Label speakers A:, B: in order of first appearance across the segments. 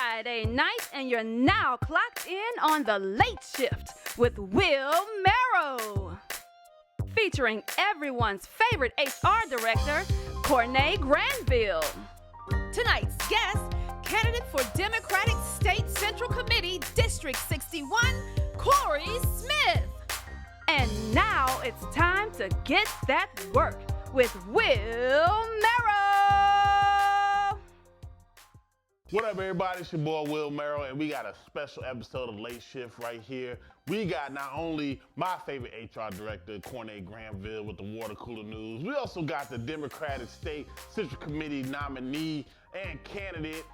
A: Friday night, and you're now clocked in on The Late Shift with Will Merrill. Featuring everyone's favorite HR director, CorNae Granville.
B: Tonight's guest, candidate for Democratic State Central Committee, District 61, Corey Smith.
A: And now it's time to get that work with Will Merrill.
C: What up, everybody? It's your boy, Will Merrill, and we got a special episode of Late Shift right here. We got not only my favorite HR director, CorNae Granville, with the water cooler news. We also got the Democratic State Central Committee nominee and candidate,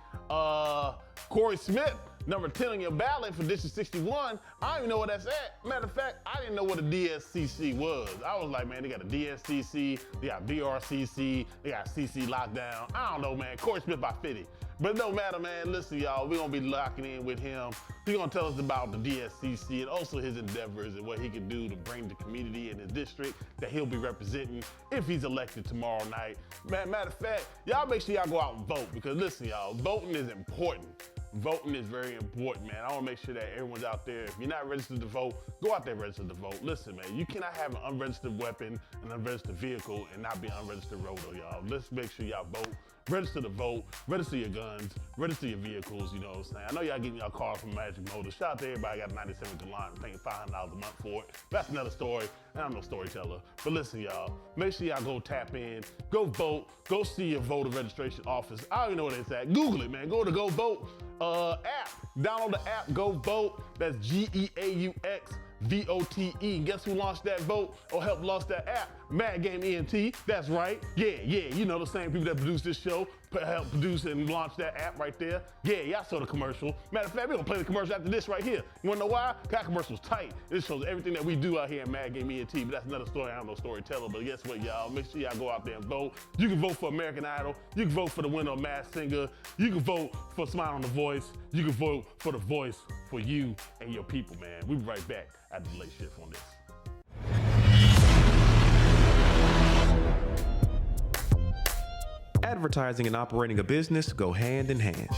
C: Corey Smith, number 10 on your ballot for District 61. I don't even know what that's at. Matter of fact, I didn't know what a DSCC was. I was like, man, they got a DSCC, they got VRCC, they got CC lockdown. I don't know, man. Corey Smith by 50. But it don't matter, man. Listen, y'all, we're going to be locking in with him. He's going to tell us about the DSCC and also his endeavors and what he can do to bring the community in his district that he'll be representing if he's elected tomorrow night. Man, matter of fact, y'all make sure y'all go out and vote because, listen, y'all, voting is important. Voting is very important, man. I want to make sure that everyone's out there. If you're not registered to vote, go out there and register to vote. Listen, man, you cannot have an unregistered weapon, an unregistered vehicle, and not be an unregistered rotor, y'all. Let's make sure y'all vote. Register to vote, register your guns, register your vehicles, you know what I'm saying? I know y'all getting y'all car from Magic Motors. Shout out to everybody got a 97 Galant paying $500 a month for it. That's another story, and I'm no storyteller. But listen, y'all, make sure y'all go tap in, go vote, go see your voter registration office. I don't even know what it's at. Google it, man. Go to Go Vote app. Download the app, Go Vote. That's GEAUX. VOTE. Guess who launched that vote or helped launch that app? Mad Game ENT. That's right. Yeah. You know the same people that produce this show, helped produce and launch that app right there. Yeah, y'all saw the commercial. Matter of fact, we're gonna play the commercial after this right here. You wanna know why? That commercial's tight. It shows everything that we do out here in Mad Game ENT, but that's another story. I'm no storyteller, but guess what, y'all? Make sure y'all go out there and vote. You can vote for American Idol. You can vote for the winner of Masked Singer. You can vote for Smile on the Voice. You can vote for the voice for you and your people, man. We'll be right back at the Late Shift on this.
D: Advertising and operating a business go hand in hand.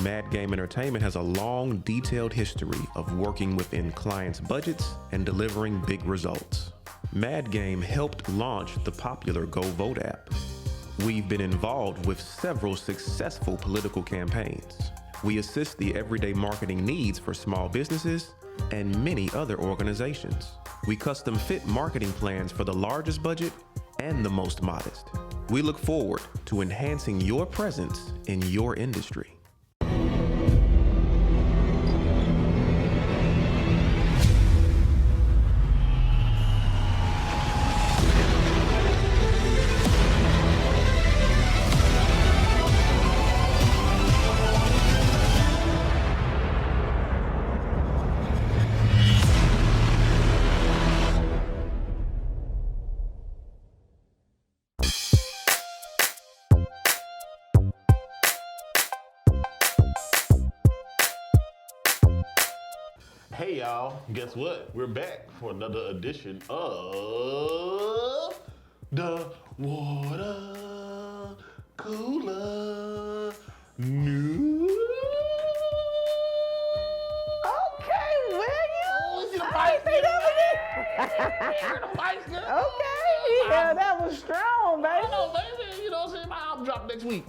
D: Mad Game Entertainment has a long, detailed history of working within clients' budgets and delivering big results. Mad Game helped launch the popular Go Vote app. We've been involved with several successful political campaigns. We assist the everyday marketing needs for small businesses and many other organizations. We custom fit marketing plans for the largest budget and the most modest. We look forward to enhancing your presence in your industry.
C: Hey y'all, guess what? We're back for another edition of the Water Cooler News.
E: Okay, William.
C: The
E: I
C: mic,
E: ain't seen that
C: girl.
E: Okay, yeah, that was strong, baby.
C: I know, baby. You know what I'm saying? My album drop next week.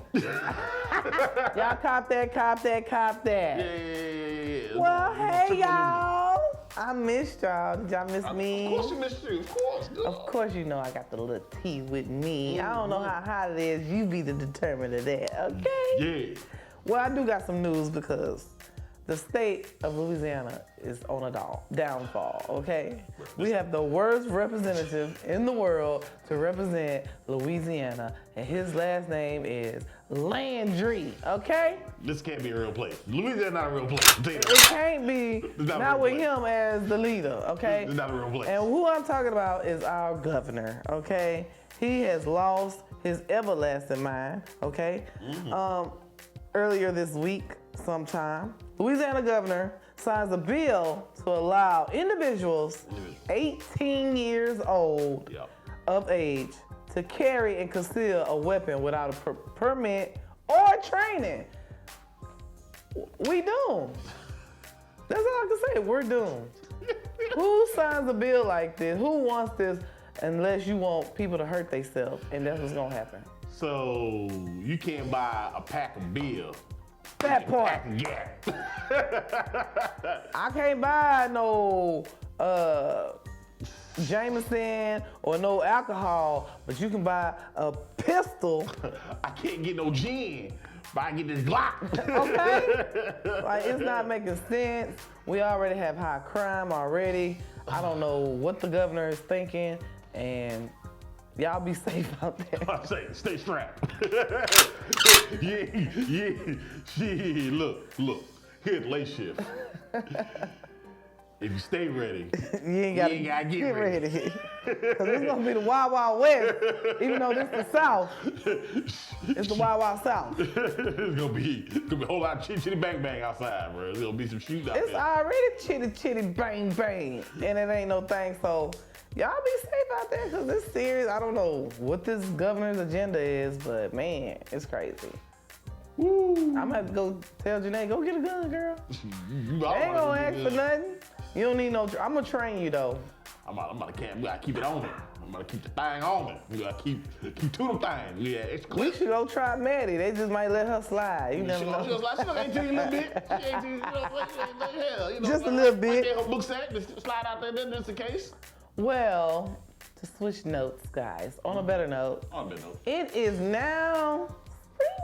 E: Y'all cop that.
C: Yeah.
E: Well, hey, y'all. I missed y'all. Did y'all miss me?
C: Of course you missed you. Of course. Good.
E: Of course, you know I got the little tea with me. I don't know how hot it is. You be the determiner of that, okay?
C: Yeah.
E: Well, I do got some news because the state of Louisiana is on a downfall, okay? We have the worst representative in the world to represent Louisiana, and his last name is Landry, okay?
C: This can't be a real place. Louisiana's not a real place. I'll tell you
E: It
C: that.
E: can't be, not with him as the leader, okay?
C: It's not a real place.
E: And who I'm talking about is our governor, okay? He has lost his everlasting mind, okay? Earlier this week, sometime, Louisiana governor signs a bill to allow individuals 18 years old of age to carry and conceal a weapon without a permit or training. We doomed. That's all I can say. We're doomed. Who signs a bill like this? Who wants this unless you want people to hurt themselves? And that's what's gonna happen.
C: So you can't buy a pack of beer.
E: That part. I can't buy no Jameson or no alcohol, but you can buy a pistol.
C: I can't get no gin, but I get this Glock.
E: Okay? Like, it's not making sense. We already have high crime already. I don't know what the governor is thinking, and y'all be safe out there.
C: I say, stay strapped. yeah. Shit, look. Here's late shift. If you stay ready,
E: you ain't gotta get ready. Cause it's gonna be the Wild Wild West, even though this is the South. It's the Wild Wild South.
C: It's gonna be a whole lot of chitty bang bang outside, bro. There's gonna be some shooting out
E: It's
C: there.
E: already chitty bang bang, and it ain't no thing. So y'all be safe out there, cause it's serious. I don't know what this governor's agenda is, but man, it's crazy.
C: Woo.
E: I'm gonna have to go tell Janae, go get a gun, girl.
C: You
E: I ain't gonna ask for nothing. You don't need no. I'm gonna train you though.
C: I'm about to camp. We gotta keep it on me. I'm gonna keep the thing on me. We gotta keep two of them things. We got extra
E: We
C: clips.
E: should go try Maddie. They just might let her slide. You never know.
C: She was like, she ain't too you a little bit. She ain't too you, hell, you know,
E: Just a little bit.
C: Right there, her book sack, just slide out there, just in case.
E: Well, to switch notes, guys. On a better note, it is now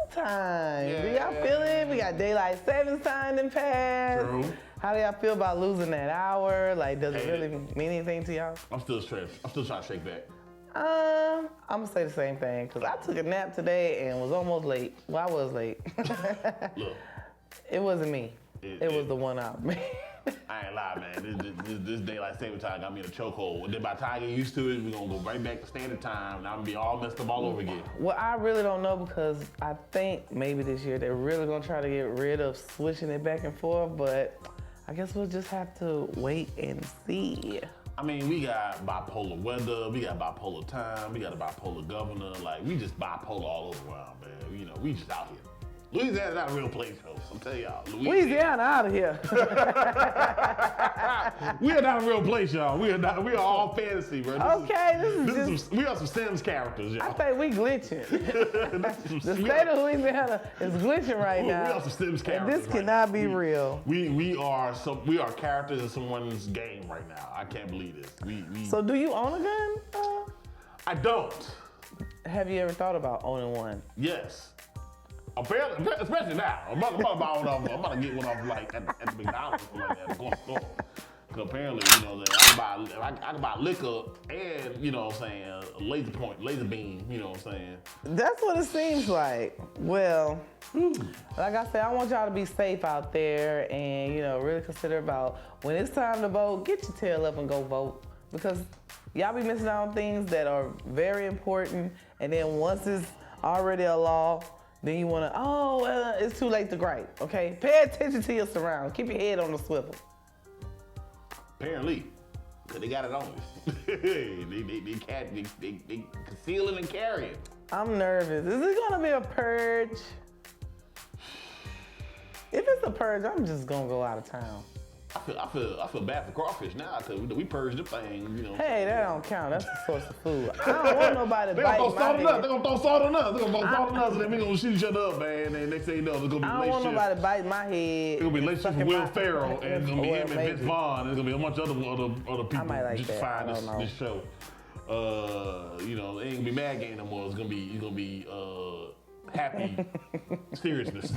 E: springtime. Do y'all feel it? We got daylight savings time and pass.
C: True.
E: How do y'all feel about losing that hour? Like, does it really mean anything to y'all?
C: I'm still trying to shake that.
E: I'm gonna say the same thing, because I took a nap today and was almost late. Well, I was late.
C: Look.
E: It wasn't me. It was the one out.
C: I ain't lie, man. This daylight saving time got me in a chokehold. Then by the time I get used to it, we're gonna go right back to standard time, and I'm gonna be all messed up all over again.
E: Well, I really don't know, because I think maybe this year they're really gonna try to get rid of switching it back and forth, but I guess we'll just have to wait and see.
C: I mean, we got bipolar weather, we got bipolar time, we got a bipolar governor. Like, we just bipolar all over around, man. You know, we just out here. Louisiana's not a real place, folks. I'm telling y'all.
E: Louisiana out of here.
C: We are not a real place, y'all. We are all fantasy, bro. We are some Sims characters, y'all.
E: I think we glitching. The state of Louisiana is glitching right now.
C: We are some Sims characters.
E: This cannot be real.
C: We are characters in someone's game right now. I can't believe this.
E: So do you own a gun?
C: I don't.
E: Have you ever thought about owning one?
C: Yes. Apparently, especially now. I'm about to get one off like at the McDonald's or like that. Because apparently, you know, I can buy liquor and, you know what I'm saying, a laser beam, you know what I'm saying.
E: That's what it seems like. Well, like I said, I want y'all to be safe out there and, you know, really consider about when it's time to vote, get your tail up and go vote. Because y'all be missing out on things that are very important, and then once it's already a law, then you wanna, it's too late to gripe, okay? Pay attention to your surroundings. Keep your head on the swivel.
C: Apparently, because they got it on me. they conceal it and carry it.
E: I'm nervous. Is it gonna be a purge? If it's a purge, I'm just gonna go out of town.
C: I feel bad for crawfish now, because we purged the thing, you know.
E: Hey, that don't count. That's the source of food. I don't want nobody to bite my head.
C: They're gonna throw salt on us. They're gonna throw salt on us, and then we're gonna shoot each other up, man. And next thing you know, there's gonna be
E: I don't want nobody to bite my head.
C: It's gonna be late shift with Will Ferrell, and it's gonna be him and Vince Vaughn. There's gonna be a bunch of other people
E: I might like
C: just
E: that.
C: find this show. You know, it ain't gonna be Mad Game no more. It's gonna be happy seriousness.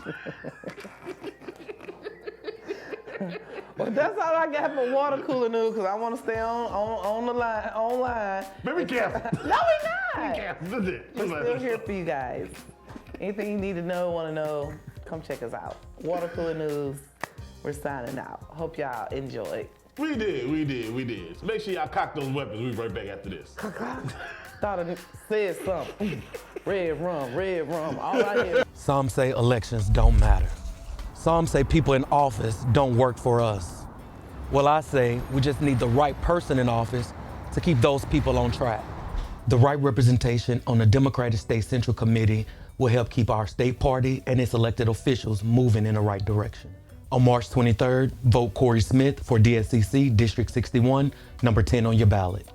E: Well, that's all I got for water cooler news, because I want to stay on the line, online.
C: But be careful.
E: No, we not.
C: Be careful. That's it.
E: We're still here for you guys. Anything you need to know, want to know, come check us out. Water cooler news. We're signing out. Hope y'all enjoyed.
C: We did. So make sure y'all cock those weapons. We'll be right back after this.
E: Thought I said something. Red rum, all I hear.
F: Some say elections don't matter. Some say people in office don't work for us. Well, I say we just need the right person in office to keep those people on track. The right representation on the Democratic State Central Committee will help keep our state party and its elected officials moving in the right direction. On March 23rd, vote Corey Smith for DSCC District 61, number 10 on your ballot.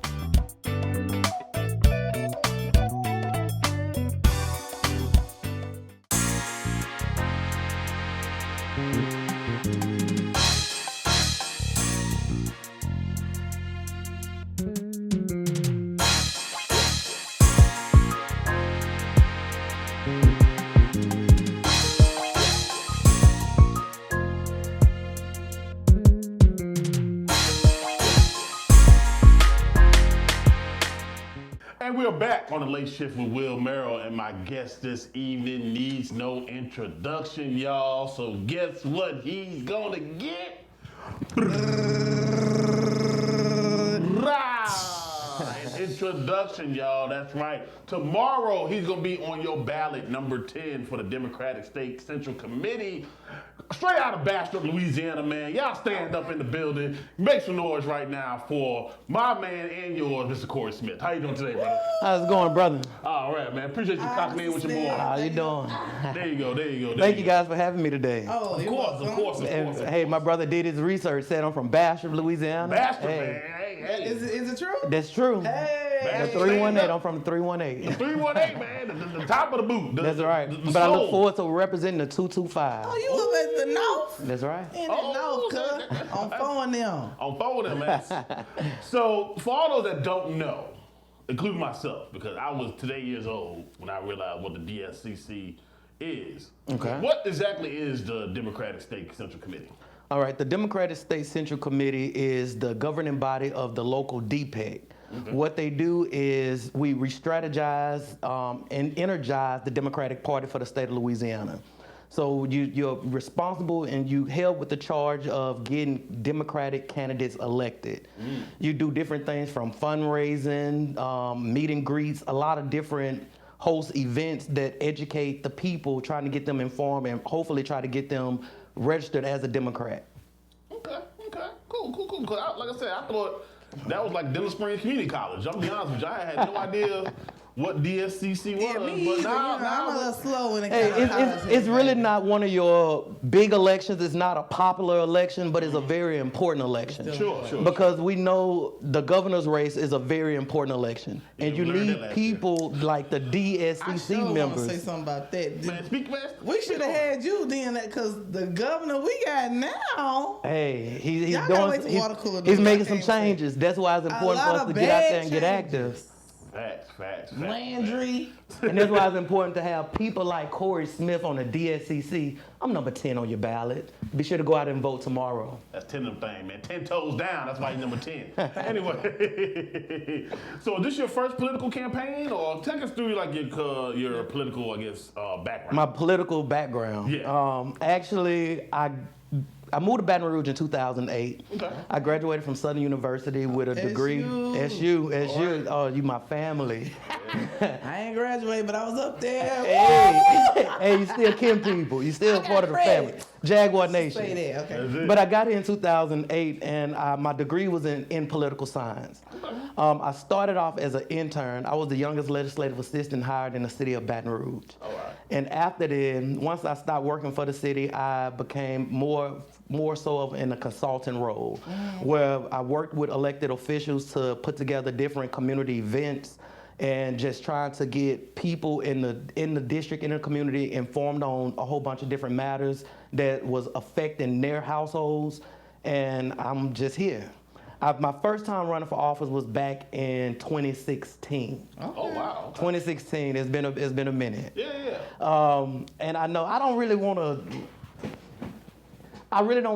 C: And we're back on the Late Shift with Will Merrill, and my guest this evening needs no introduction, y'all. So guess what he's gonna get? An introduction, y'all. That's right. Tomorrow he's gonna be on your ballot, number 10 for the Democratic State Central Committee. Straight out of Bastrop, Louisiana, man. Y'all stand up in the building. Make some noise right now for my man and yours, Mr. Corey Smith. How you doing today, brother?
F: How's it going, brother?
C: All right, man. Appreciate you cocking in with your boy.
F: How you doing?
C: There you go.
F: Thank you guys for having me today.
E: Oh,
C: Of course.
F: Hey, my brother did his research, said I'm from Bastrop, Louisiana.
C: Bastrop,
F: Hey,
C: man. Hey.
E: Is it true?
F: that's true.
E: Hey.
F: The 318, I'm from the 318.
C: 318, man. The top of the boot.
F: That's right.
C: The
F: But I look
C: soul.
F: forward to representing the 225.
E: Oh, you live at the north?
F: That's right.
E: In the north, cuz. On phone them.
C: On phone them, man. So, for all those that don't know, including myself, because I was today years old when I realized what the DSCC is.
F: Okay.
C: What exactly is the Democratic State Central Committee?
F: All right, the Democratic State Central Committee is the governing body of the local DPEC. What they do is we re-strategize and energize the Democratic Party for the state of Louisiana. So you're responsible and you held with the charge of getting Democratic candidates elected. You do different things from fundraising, meet and greets, a lot of different host events that educate the people, trying to get them informed and hopefully try to get them registered as a Democrat.
C: Okay. Cool. Like I said, I thought that was like Denver Springs Community College. I'm be honest with you, I had no idea what DSCC was.
E: Yeah, me
C: but
E: either.
C: now,
E: I'm a little slow when it
F: Hey,
E: comes to
F: it's really not one of your big elections. It's not a popular election, but it's a very important election.
C: Sure.
F: Because we know the governor's race is a very important election. And
C: Yeah,
F: you
C: we learned
F: need
C: that last
F: people like the
E: I
F: DSCC
E: sure want to
F: members.
E: say something about that.
C: Man, speak fast.
E: We should have had you then, because the governor we got now.
F: Hey, he's
E: Y'all gotta wait till
F: doing,
E: water cooler
F: he's
E: down.
F: making
E: I
F: some
E: can't say.
F: changes. That's why it's important
E: A
F: for
E: lot
F: us
E: of
F: to get out there and
E: bad
F: get active.
E: changes.
C: Facts.
E: Landry.
F: And that's why it's important to have people like Corey Smith on the DSCC. I'm number 10 on your ballot. Be sure to go out and vote tomorrow.
C: That's 10 of them things, man. 10 toes down. That's why he's number 10. Anyway, so is this your first political campaign, or take us through like your political, I guess, background?
F: My political background.
C: Yeah.
F: Actually, I moved to Baton Rouge in 2008.
C: Okay.
F: I graduated from Southern University with a degree.
E: SU.
F: SU. Oh, you my family.
E: I ain't graduated, but I was up there.
F: Hey, you still kin people. You still
E: I
F: part of
E: got
F: the family.
E: credit.
F: Jaguar
E: Say
F: Nation.
E: that, okay.
C: That's it.
F: But I got here in 2008, and my degree was in political science. I started off as an intern. I was the youngest legislative assistant hired in the city of Baton Rouge.
C: All right.
F: And after then, once I stopped working for the city, I became more so of in a consultant role, where I worked with elected officials to put together different community events and just trying to get people in the district, in the community, informed on a whole bunch of different matters that was affecting their households. And I'm just here. My first time running for office was back in 2016.
C: Oh, wow.
F: 2016. It's been a minute.
C: Yeah.
F: And I know I really don't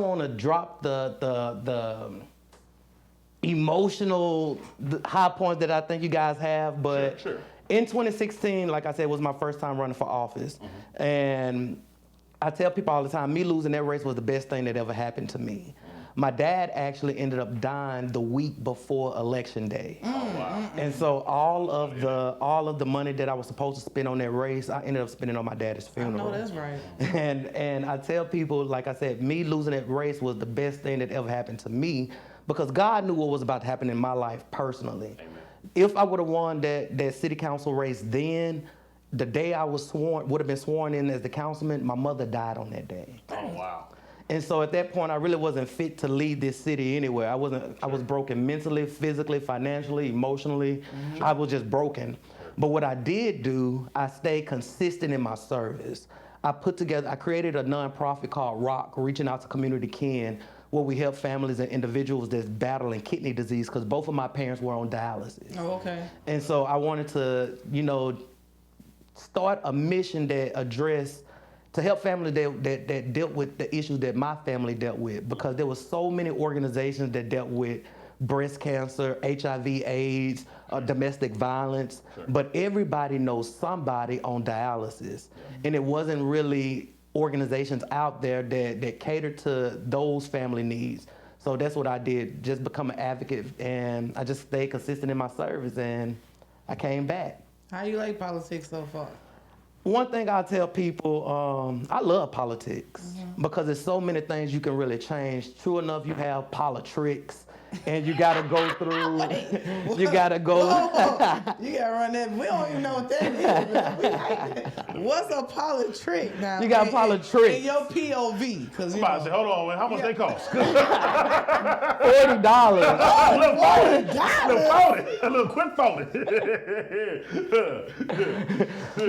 F: want to drop the emotional high points that I think you guys have, but
C: Sure.
F: in 2016, like I said, was my first time running for office. And I tell people all the time, me losing that race was the best thing that ever happened to me. My dad actually ended up dying the week before Election Day.
C: Oh, wow.
F: And so all of the money that I was supposed to spend on that race, I ended up spending on my dad's
E: I
F: funeral.
E: know that's right.
F: And I tell people, like I said, me losing that race was the best thing that ever happened to me, because God knew what was about to happen in my life personally.
C: Amen.
F: If I would have won that city council race then, the day I was would have been sworn in as the councilman, my mother died on that day.
C: Oh, wow.
F: And so at that point, I really wasn't fit to lead this city anywhere. I was broken mentally, physically, financially, emotionally. I was just broken. But what I did do, I stayed consistent in my service. I created a nonprofit called ROC, Reaching Out to Community Kin, where we help families and individuals that's battling kidney disease, because both of my parents were on dialysis.
E: Oh, okay.
F: And so I wanted to, start a mission that addressed to help families that dealt with the issues that my family dealt with, because there were so many organizations that dealt with breast cancer, HIV, AIDS, domestic violence, but everybody knows somebody on dialysis. And it wasn't really organizations out there that catered to those family needs. So that's what I did, just become an advocate, and I just stayed consistent in my service, and I came back.
E: How you like politics so far?
F: One thing I tell people, I love politics because there's so many things you can really change. True enough, you have politricks, and you gotta go through, you gotta go.
E: You gotta run that, we don't even know what that is. What's a politrick now?
F: You got politrick.
E: In your POV, because you
C: I'm about to say, hold on, man. How much they cost?
F: $40.
C: A little quick phone.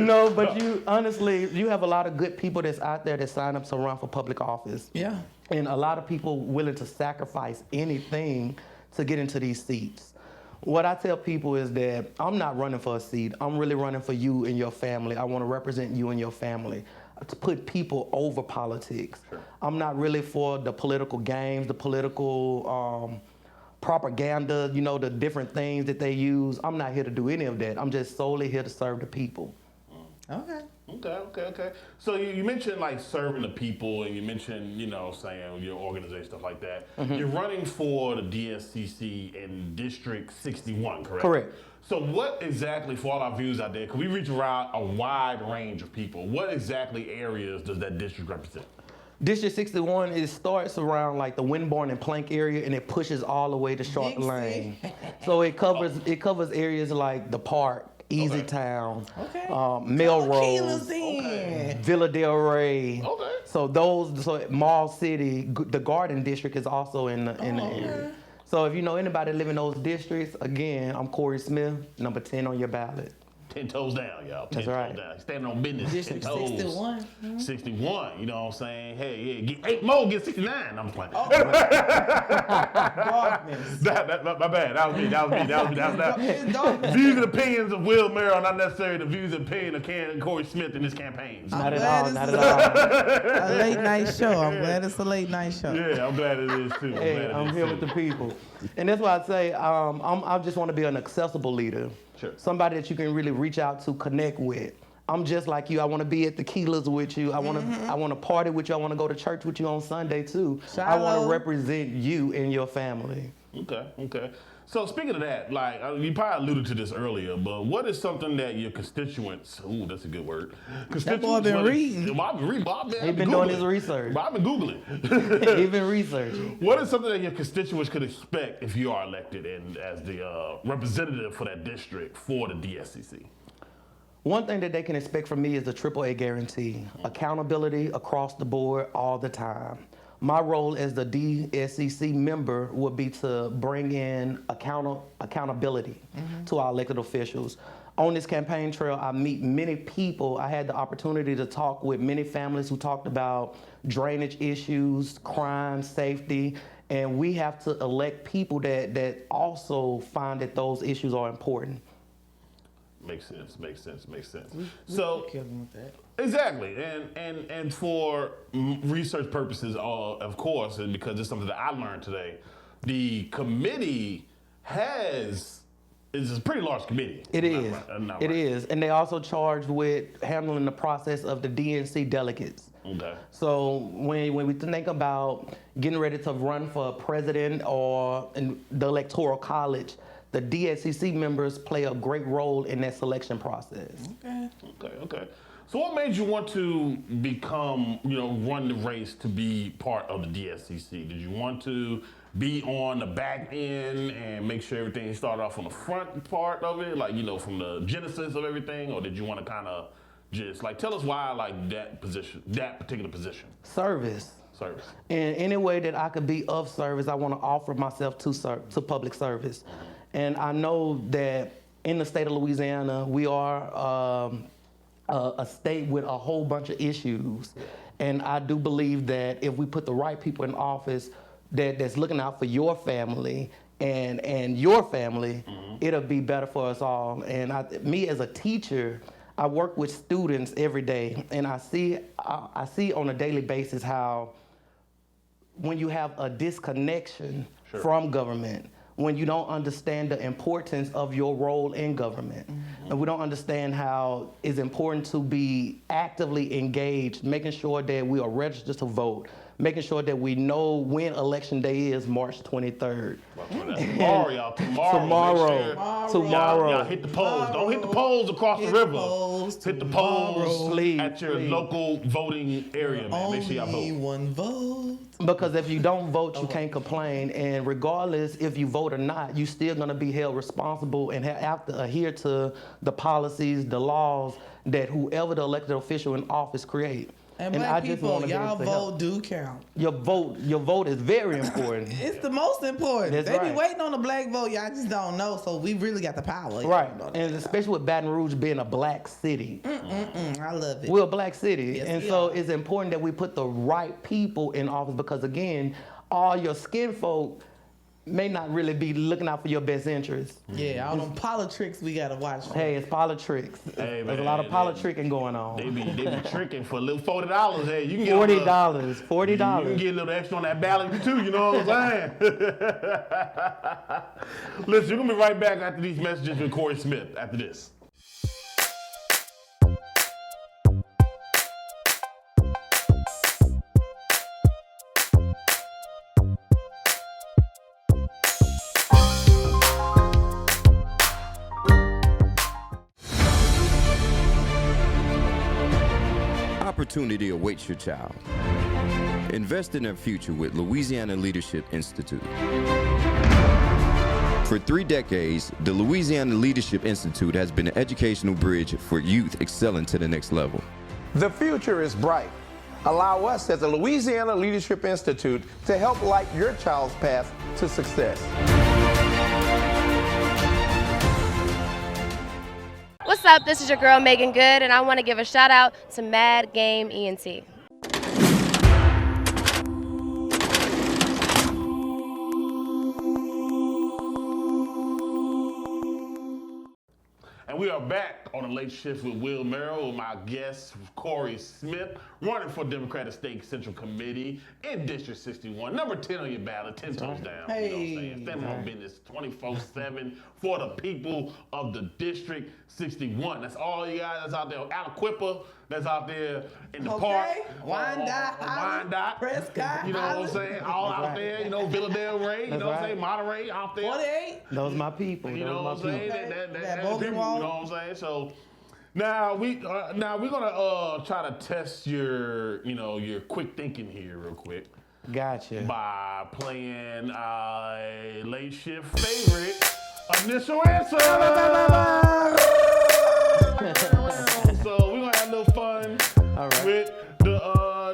F: No, but you honestly, you have a lot of good people that's out there that sign up to run for public office.
E: Yeah.
F: And a lot of people willing to sacrifice anything to get into these seats. What I tell people is that I'm not running for a seat. I'm really running for you and your family. I want to represent you and your family, to put people over politics. Sure. I'm not really for the political games, the political propaganda, the different things that they use. I'm not here to do any of that. I'm just solely here to serve the people.
E: Okay.
C: Okay. So you mentioned like serving the people, and you mentioned, saying your organization, stuff like that. You're running for the DSCC in District 61, correct?
F: Correct.
C: So what exactly, for all our viewers out there, because we reach around a wide range of people, what exactly areas does that district represent?
F: District 61, it starts around like the Winborn and Plank area, and it pushes all the way to Sharp Lane. So it covers areas like the Park, Easy Town, Melrose, Villa Del Rey.
C: Okay.
F: So Mall City, the Garden District is also in the area. So if you know anybody living in those districts, again, I'm Corey Smith, number 10 on your ballot.
C: 10 toes down, y'all. 10
F: That's
C: toes
F: right.
C: down. Standing on business.
E: District
C: 10 toes.
E: 61.
C: 61, you know what I'm saying? Hey, yeah, get 8 more, get 69. I'm playing.
E: Darkness.
C: My bad. That was me. Views and opinions of Will Merrill, not necessarily the views and opinion of Corey Smith in his campaigns.
F: Not at all.
E: A late night show. I'm glad it's a late night show.
C: Yeah, I'm glad it is too.
F: Hey, I'm here with the people. And that's why I say I just want to be an accessible leader.
C: Sure.
F: Somebody that you can really reach out to, connect with. I'm just like you. I want to be at the Keelas with you. I want to party with you. I want to go to church with you on Sunday too. I want to represent you and your family.
C: Okay. So speaking of that, like you probably alluded to this earlier, but what is something that your constituents? Ooh, that's a good word.
E: That boy been reading.
C: Well, I've been reading.
F: He's been doing his research.
C: I've been Googling.
F: He's been researching.
C: What is something that your constituents could expect if you are elected and as the representative for that district for the DSCC?
F: One thing that they can expect from me is the AAA guarantee. Accountability across the board all the time. My role as the DSCC member would be to bring in accountability to our elected officials. On this campaign trail, I meet many people. I had the opportunity to talk with many families who talked about drainage issues, crime, safety, and we have to elect people that also find that those issues are important.
C: Makes sense. So
E: With that.
C: exactly, and for research purposes, of course, and because it's something that I learned today, the committee is a pretty large committee.
F: It is, and they also charged with handling the process of the DNC delegates.
C: Okay.
F: So when we think about getting ready to run for president or in the electoral college, the DSCC members play a great role in that selection process.
C: Okay. So what made you want to become, run the race to be part of the DSCC? Did you want to be on the back end and make sure everything started off on the front part of it, like, from the genesis of everything? Or did you want to kind of just, tell us why, that particular position?
F: Service.
C: Service.
F: In any way that I could be of service, I want to offer myself to public service. And I know that in the state of Louisiana, we are a state with a whole bunch of issues. And I do believe that if we put the right people in office that's looking out for your family and your family, it'll be better for us all. And me as a teacher, I work with students every day, and I see on a daily basis how when you have a disconnection from government, when you don't understand the importance of your role in government, and we don't understand how it's important to be actively engaged, making sure that we are registered to vote, making sure that we know when election day is, March 23rd.
C: Tomorrow, y'all. Tomorrow. Y'all hit the polls. Don't hit the polls across the river. Hit the polls at your local voting area, man. Make sure y'all vote.
E: Only one vote.
F: Because if you don't vote, you can't complain. And regardless if you vote or not, you're still going to be held responsible and have to adhere to the policies, the laws that whoever the elected official in office create.
E: And black people, y'all vote do count.
F: Your vote is very important.
E: It's the most important.
F: That's
E: they
F: right.
E: be waiting on the black vote. Y'all just don't know. So we really got the power.
F: Right. And especially with Baton Rouge being a black city.
E: I love it.
F: We're a black city.
E: Yes,
F: and
E: we
F: so
E: are.
F: it's important that we put the right people in office because, again, all your skin folk may not really be looking out for your best interests.
E: Yeah, all them politics we gotta watch.
F: Hey, it's politics.
C: Hey,
F: There's a lot of politricking going on.
C: They be tricking for a little $40. Hey, you can get
F: $40.
C: You can get a little extra on that ballot too. You know what I'm saying? Listen, we're gonna be right back after these messages with Corey Smith. After this.
G: Opportunity awaits your child. Invest in their future with Louisiana Leadership Institute. For 3 decades, the Louisiana Leadership Institute has been an educational bridge for youth excelling to the next level.
H: The future is bright. Allow us as the Louisiana Leadership Institute to help light your child's path to success.
I: What's up? This is your girl Megan Good, and I want to give a shout out to Mad Game ENT.
C: And we are back on the late shift with Will Merrill, with my guest Corey Smith, running for Democratic State Central Committee in District 61. Number 10 on your ballot, 10 toes down.
E: Hey.
C: You know what I'm saying? Standing on business 24/7 for the people of the District 61. That's all you guys that's out there. Aliquippa, that's out there in the park.
E: Wyandotte, Prescott,
C: You know what I'm saying? All out there, Villa Del Rey, you know what I'm saying? Monterey out there.
E: 48.
F: Those my people.
C: You know what I'm saying?
E: That
C: People,
E: Bowling Wall.
C: you know what I'm saying? So now we're gonna try to test your quick thinking here real quick
F: Gotcha.
C: by playing a late shift favorite initial answer. So we're gonna have a little fun with the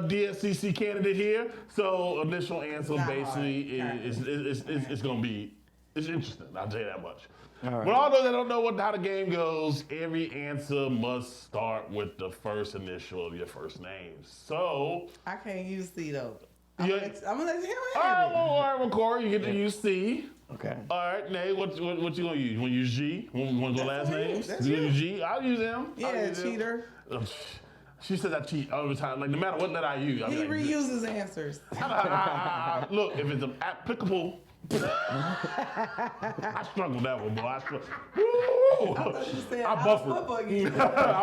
C: DSCC candidate here. So initial answer basically is gonna be interesting. I'll tell you that much. But all those that don't know how the game goes, every answer must start with the first initial of your first name. So
E: I can't use C though.
C: I'm
E: gonna let you
C: all right, well, Corey, you get to use C.
F: Okay.
C: All right, Nate, what you gonna use? You wanna use G? Want to go last names?
E: That's
C: You
E: you.
C: use G? I'll use them.
E: Yeah, cheater.
C: She says I cheat all the time. Like no matter what letter I use,
E: He reuses answers.
C: Look, if it's applicable. I struggled with that one, boy. I buffered. I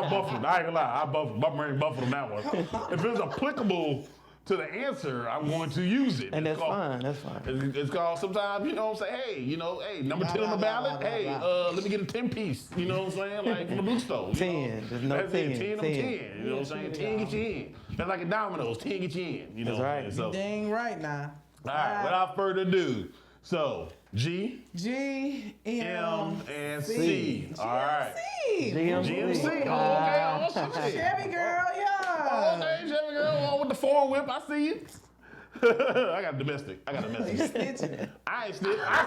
C: buffered. I ain't gonna lie. I buffered. My brain buffered on that one. If it's applicable to the answer, I'm going to use it.
F: And
C: It's
F: that's
C: called-
F: fine. That's fine.
C: It's called sometimes, you know what I'm saying? Hey, number 10 on the ballot. Hey, let me get a 10-piece. You know what I'm saying? Like from the blue stove.
F: 10. There's no
C: That's
F: 10.
C: it. 10 on 10. You know what I'm saying? 10 get you in. That's like a dominoes. 10 get you in. You know
F: That's
C: what I'm
F: right.
C: saying? So,
E: Dang right now.
C: all right, without further ado. So, G,
E: G,
C: M, and C. All right. GMC. Oh, okay. Oh, shit.
E: Chevy girl,
C: Oh,
E: yeah.
C: okay, Chevy girl. Oh, with the foreign whip. I see you. I got domestic.
E: You snitching.
C: I ain't snitch. I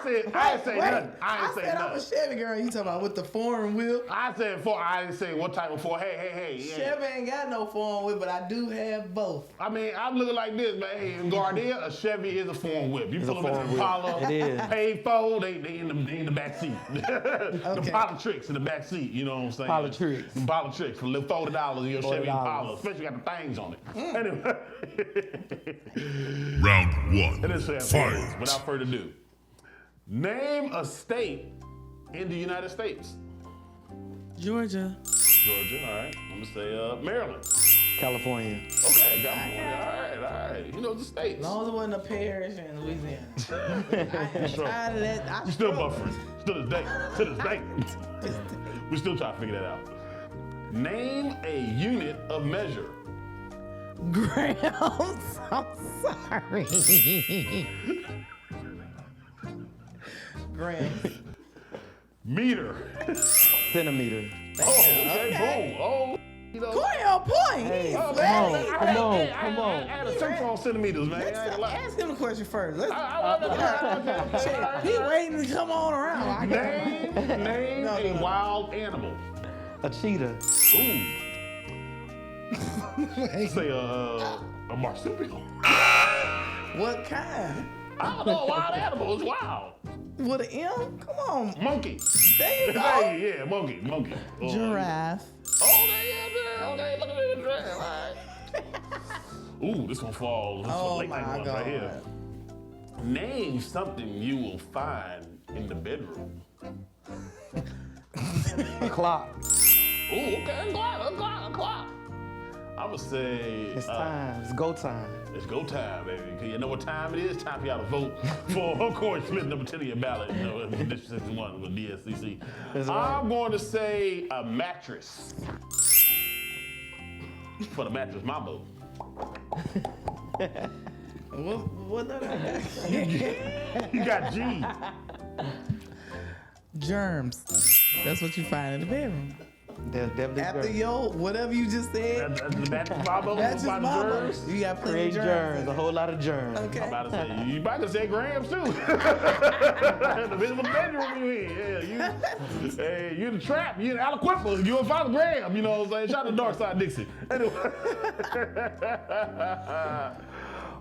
C: ain't say nothing. I ain't say
E: said I'm a
C: nothing.
E: Chevy girl. You talking about with the foreign whip?
C: I said four. I didn't say what type of four. Hey. Yeah.
E: Chevy ain't got no foreign whip, but I do have both.
C: I mean, I'm looking like this, man. Hey, in Gardea, a Chevy is a foreign whip. You pull them in the Impala,
F: It is.
C: paid for, they in the back seat. The politics in the back seat, you know what I'm saying?
F: Politics.
C: The politics for $40 in your Chevy
F: $40.
C: Impala, especially got the things on it. Anyway.
J: Round one.
C: It is
J: Fight.
C: without further ado. Name a state in the United States.
E: Georgia.
C: Georgia, all right. I'm gonna say Maryland.
F: California.
C: Okay, California. All right. You know the states.
E: As long as it wasn't a parish in Louisiana. I'm tired of that.
C: You still buffering. Still this day. To this day. We still trying to figure that out. Name a unit of measure.
E: Grams. I'm sorry. Grams.
C: Meter.
F: Centimeter.
C: Oh, okay, boom. Oh, you know.
E: Corey on point.
F: Hey,
E: He's
F: come
E: ready.
F: on.
C: I had a search
E: ready.
C: on centimeters, man. I ain't
E: Next
C: gonna
E: time,
C: lie.
E: ask him the question first. Let's,
C: Okay.
E: he waiting to come on around. I got
C: Name a wild animal.
F: A cheetah.
C: Ooh. Say a marsupial.
E: What kind?
C: I don't know. A wild animal is wild.
E: With an M? Come on.
C: Monkey.
E: There you go.
C: Hey, yeah, monkey. Oh,
E: Giraffe.
C: Oh, yeah. Okay, look at the giraffe. All right. Ooh, this one falls. This
E: Oh
C: one late
E: my
C: night one
E: God.
C: right here. Name something you will find in the bedroom.
F: A clock.
C: Ooh, okay, a clock. I'm gonna say
F: It's time. It's go time.
C: it's go time, baby. Cause you know what time it is? Time for y'all to vote for Corey Smith, number 10 on your ballot. You know, District 61 with DSCC.
F: That's right.
C: I'm going to say a mattress. For the mattress mambo.
E: What did I got?
C: You got G.
E: Germs. That's what you find in the bedroom.
F: There's definitely
E: After
F: germs.
E: your whatever you just said,
C: That's the mattress mambo.
E: that's just
C: about the
E: mama.
C: germs.
E: You got plenty
F: Create
E: of germs.
F: germs. A whole lot of germs.
E: Okay.
C: I'm about to say, you about to say grams too. The visible bedroom you in. Yeah, you in the trap. You in Aliquippa. You in Father Graham. You know what I'm saying? Shout out to Dark Side Dixie. Anyway.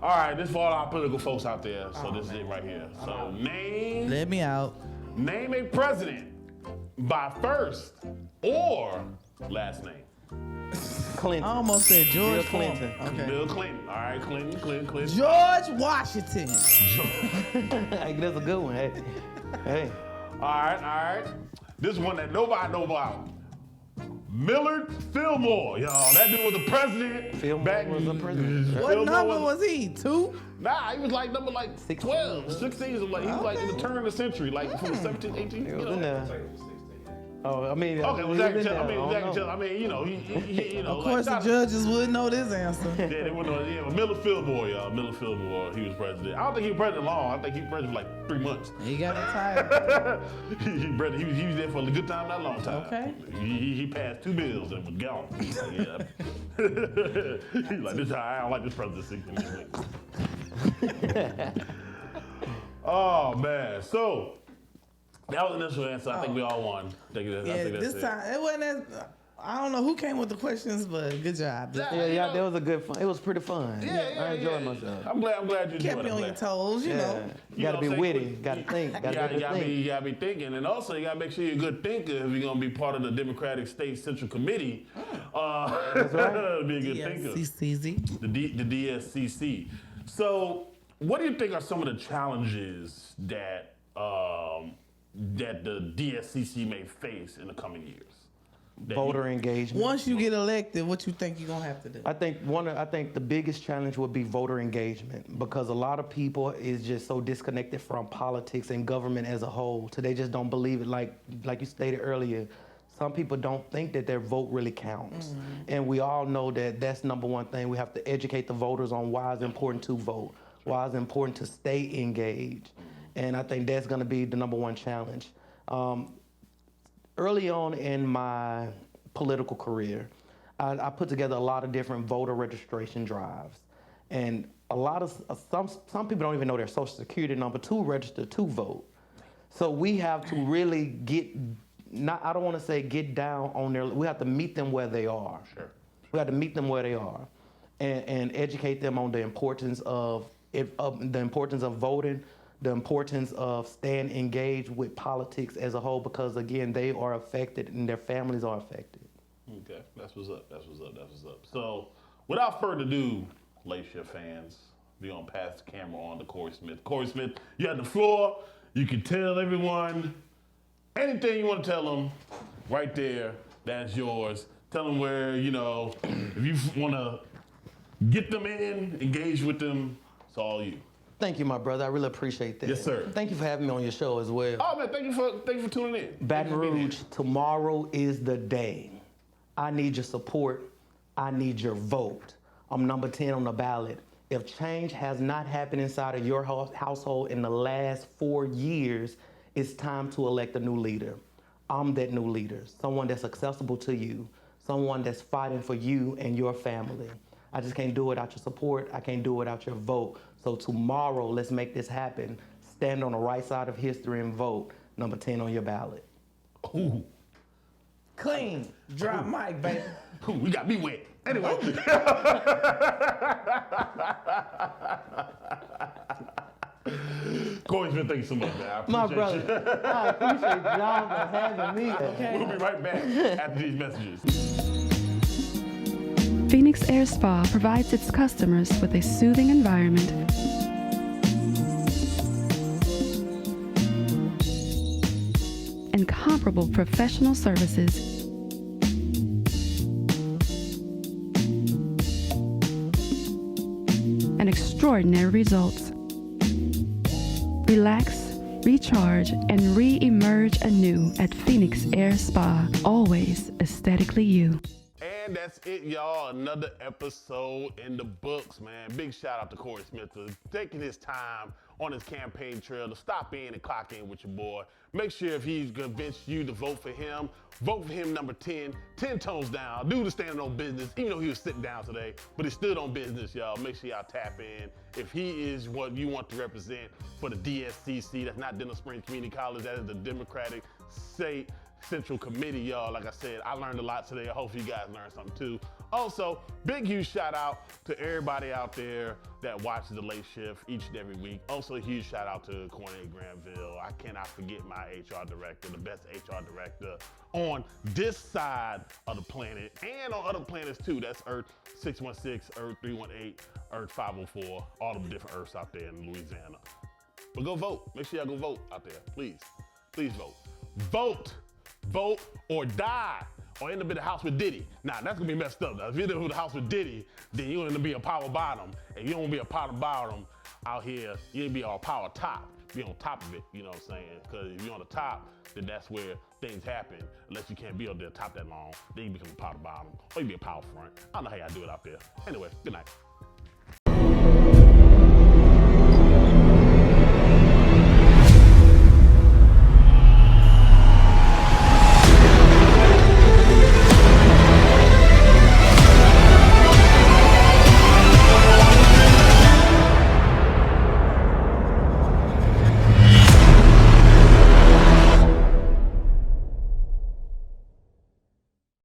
C: All right, this for all our political folks out there. So this is it right here. So
E: Let me out.
C: name a president by first or last name.
F: Clinton.
E: I almost said George
F: Bill Clinton.
E: Okay.
C: Bill Clinton. All right, Clinton.
E: George Washington.
F: Hey, that's a good one. Hey.
C: All right. This one that nobody know about. Millard Fillmore, y'all. That dude was the president.
F: Fillmore was the president.
E: What
C: Fillmore
E: number was he? 2?
C: Nah, he was like number 12, 16. So like, he was like in the turn of the century, like from the 17th, 18th.
F: He was in there. Oh, I mean,
C: Okay,
F: he
C: well,
F: was
C: Jackie
F: in
C: Chan.
F: there.
C: I mean,
F: don't
C: Jackie
F: know.
C: Chan. I mean, you know, he you know.
E: Of course, the judges would know this answer.
C: Yeah, they wouldn't know. Yeah, Millard Fillmore, y'all. Millard Fillmore, he was president. I don't think he was president long. I think he was president for like 3 months.
E: He got retired.
C: he was there for a good time, not a long time.
E: Okay.
C: He passed 2 bills and was gone. Yeah. He's like, I don't like this presidency. Oh man, so that was the initial answer. I think we all won. I think that's
E: This
C: it.
E: time it wasn't as. I don't know who came with the questions, but good job.
F: Yeah, that was a good fun. It was pretty fun. I enjoyed myself.
C: I'm glad you
E: Kept
C: enjoyed
E: me on
C: it.
E: your toes, you know.
F: You gotta be
C: say
F: witty.
C: quick.
F: Gotta think.
C: You
F: Gotta
C: gotta be thinking, and also you gotta make sure you're a good thinker if you're gonna be part of the Democratic State Central Committee.
F: That's right.
C: Be a good thinker.
E: DSCC.
C: The DSCC. So, what do you think are some of the challenges that that the DSCC may face in the coming years?
F: Voter engagement.
E: Once you get elected, what you think you're gonna have to do?
F: I think the biggest challenge would be voter engagement, because a lot of people is just so disconnected from politics and government as a whole. So they just don't believe it. Like you stated earlier, some people don't think that their vote really counts. And we all know that that's number one thing. We have to educate the voters on why it's important to vote, why it's important to stay engaged. And I think that's gonna be the number one challenge. Early on in my political career, I put together a lot of different voter registration drives. And a lot of, some people don't even know their social security number to register to vote. So we have to really get, I don't want to say get down on their, we have to meet them where they are.
C: Sure.
F: We have to meet them where they are and educate them on the importance of voting, the importance of staying engaged with politics as a whole, because again, they are affected and their families are affected.
C: Okay, that's what's up, that's what's up, that's what's up. So, without further ado, Late Shift fans, we're gonna pass the camera on to Corey Smith. Corey Smith, you have the floor. You can tell everyone anything you want to tell them right there, that's yours. Tell them where, you know, if you want to get them in, engage with them, it's all you.
F: Thank you, my brother. I really appreciate that.
C: Yes, sir.
F: Thank you for having me on your show as well.
C: Oh man, thank you for tuning in.
F: Baton Rouge, tomorrow is the day. I need your support. I need your vote. I'm number 10 on the ballot. If change has not happened inside of your household in the last 4 years, it's time to elect a new leader. I'm that new leader, someone that's accessible to you, someone that's fighting for you and your family. I just can't do it without your support. I can't do it without your vote. So tomorrow, let's make this happen. Stand on the right side of history and vote. Number 10 on your ballot.
C: Ooh.
E: Clean, dry mic, baby.
C: Ooh, we got me wet. Anyway. Corey Smith, thank you so much, man. I appreciate
F: My brother,
C: you.
F: I appreciate y'all for having me. Okay.
C: We'll be right back after these messages.
A: Phoenix Air Spa provides its customers with a soothing environment and comparable professional services. And extraordinary results. Relax, recharge, and re-emerge anew at Phoenix Air Spa. Always aesthetically you.
C: And that's it, y'all. Another episode in the books, man. Big shout out to Corey Smith for taking his time on his campaign trail to stop in and clock in with your boy. Make sure if he's convinced you to vote for him number 10, 10 tones down. Dude is standing on business, even though he was sitting down today, but he stood on business, y'all. Make sure y'all tap in. If he is what you want to represent for the DSCC, that's not Dental Springs Community College, that is the Democratic State Central Committee, y'all. Like I said, I learned a lot today. I hope you guys learned something too. Also, big huge shout out to everybody out there that watches the Late Shift each and every week. Also, a huge shout out to CorNae Granville. I cannot forget my HR director, the best HR director on this side of the planet and on other planets too. That's Earth 616, Earth 318, Earth 504, all the different Earths out there in Louisiana. But go vote. Make sure y'all go vote out there, please. Please vote. Vote. Vote or die, or end up in the house with Diddy. Now, that's gonna be messed up. Now, if you end up in the house with Diddy, then you're gonna be a power bottom, and you don't wanna be a power bottom out here. You ain't be all power top. Be on top of it, you know what I'm saying? Because if you're on the top, then that's where things happen. Unless you can't be on the top that long, then you become a power bottom, or you be a power front. I don't know how y'all do it out there. Anyway, good night.